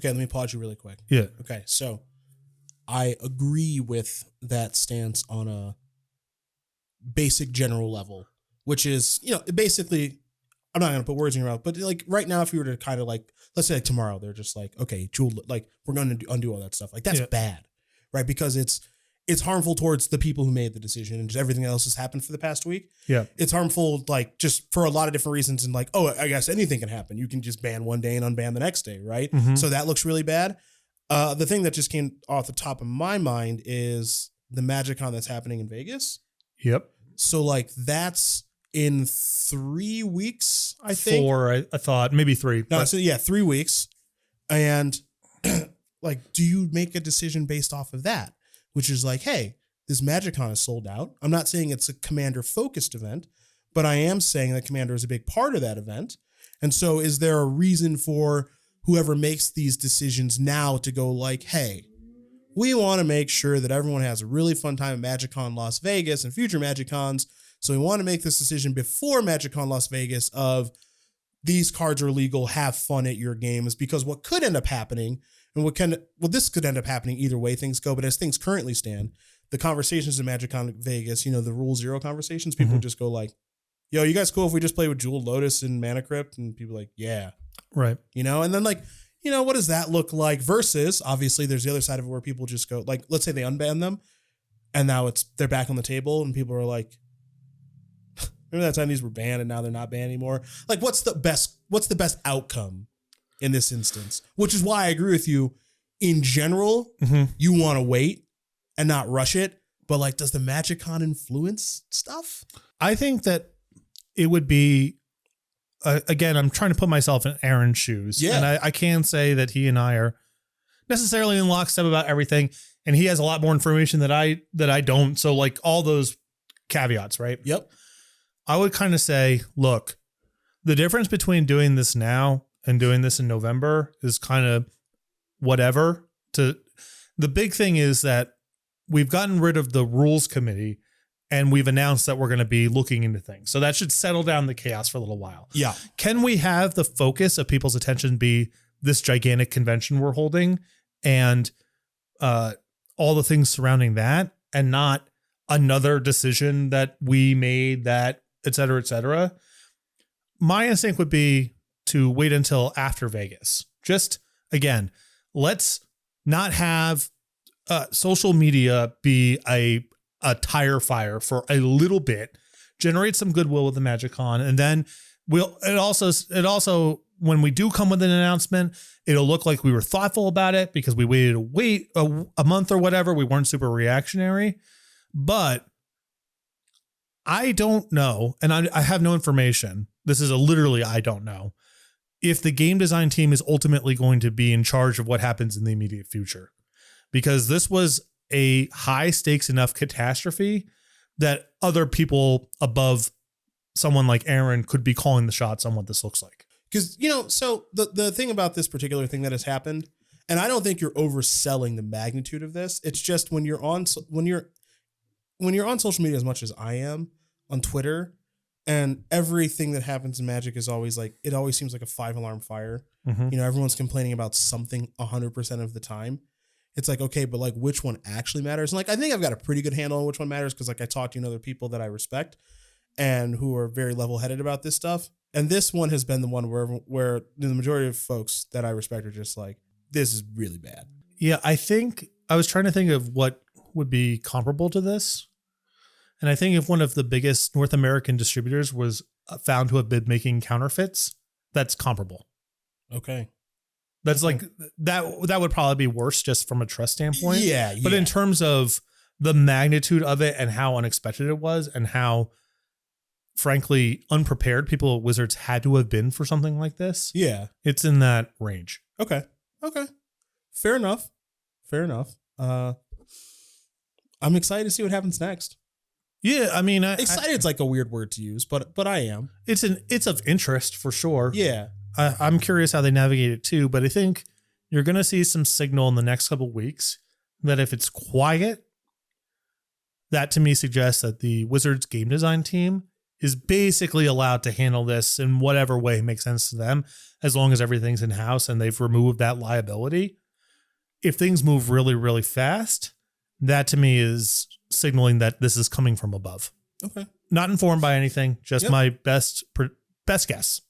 Okay, let me pause you really quick. Yeah. Okay, so I agree with that stance on a basic general level, which is, basically, I'm not going to put words in your mouth, but like right now, if we were to kind of like, let's say like tomorrow, they're just like, okay, Jewel, like we're going to undo all that stuff. Like that's bad, right? Because it's harmful towards the people who made the decision and just everything else has happened for the past week. Yeah. It's harmful, like just for a lot of different reasons. And like, I guess anything can happen. You can just ban one day and unban the next day. Right. Mm-hmm. So that looks really bad. The thing that just came off the top of my mind is the MagicCon that's happening in Vegas. Yep. So like that's in 3 weeks, I think. 4, I thought maybe 3. No, so 3 weeks. And like, do you make a decision based off of that? Which is like, hey, this MagicCon is sold out. I'm not saying it's a Commander focused event, but I am saying that Commander is a big part of that event. And so is there a reason for whoever makes these decisions now to go like, hey, we want to make sure that everyone has a really fun time at MagicCon Las Vegas and future MagicCons. So we want to make this decision before MagicCon Las Vegas of these cards are legal, have fun at your games, because what could end up happening and this could end up happening either way things go. But as things currently stand, the conversations in MagicCon Vegas, the Rule Zero conversations, people just go like, yo, you guys cool if we just play with Jeweled Lotus and Mana Crypt? And people are like, yeah. Right. And then like, what does that look like? Versus obviously there's the other side of it where people just go like, let's say they unban them and now they're back on the table and people are like, remember that time these were banned and now they're not banned anymore? Like what's the best outcome in this instance? Which is why I agree with you. In general, you want to wait and not rush it. But like, does the MagicCon influence stuff? I think that it would be, again, I'm trying to put myself in Aaron's shoes. Yeah. And I can say that he and I are necessarily in lockstep about everything. And he has a lot more information that I don't. So like all those caveats, right? Yep. I would kind of say, look, the difference between doing this now and doing this in November is kind of whatever. The big thing is that we've gotten rid of the rules committee and we've announced that we're going to be looking into things. So that should settle down the chaos for a little while. Yeah. Can we have the focus of people's attention be this gigantic convention we're holding and all the things surrounding that, and not another decision that we made, that et cetera, et cetera? My instinct would be to wait until after Vegas. Just, again, let's not have social media be a tire fire for a little bit, generate some goodwill with the MagicCon, and then it also when we do come with an announcement, it'll look like we were thoughtful about it because we waited a month or whatever. We weren't super reactionary. But I don't know, and I have no information. This is literally I don't know if the game design team is ultimately going to be in charge of what happens in the immediate future, because this was a high stakes enough catastrophe that other people above someone like Aaron could be calling the shots on what this looks like. Because, so the thing about this particular thing that has happened, and I don't think you're overselling the magnitude of this. It's just when you're on social media as much as I am on Twitter, and everything that happens in Magic is always like, it always seems like a 5-alarm fire. Mm-hmm. Everyone's complaining about something 100% of the time. It's like, okay, but like which one actually matters? And like, I think I've got a pretty good handle on which one matters because like I talk to other people that I respect and who are very level-headed about this stuff. And this one has been the one where the majority of folks that I respect are just like, this is really bad. Yeah, I think I was trying to think of what would be comparable to this. And I think if one of the biggest North American distributors was found to have been making counterfeits, that's comparable. Okay. That's like, that would probably be worse just from a trust standpoint. Yeah. But in terms of the magnitude of it and how unexpected it was and how, frankly, unprepared people at Wizards had to have been for something like this. Yeah. It's in that range. Okay. Fair enough. I'm excited to see what happens next. Yeah, I mean, excited's like a weird word to use, but I am. It's of interest for sure. Yeah. I'm curious how they navigate it too, but I think you're going to see some signal in the next couple of weeks that if it's quiet, that to me suggests that the Wizards game design team is basically allowed to handle this in whatever way makes sense to them, as long as everything's in-house and they've removed that liability. If things move really, really fast, that to me is signaling that this is coming from above. Okay. Not informed by anything, just my best guess.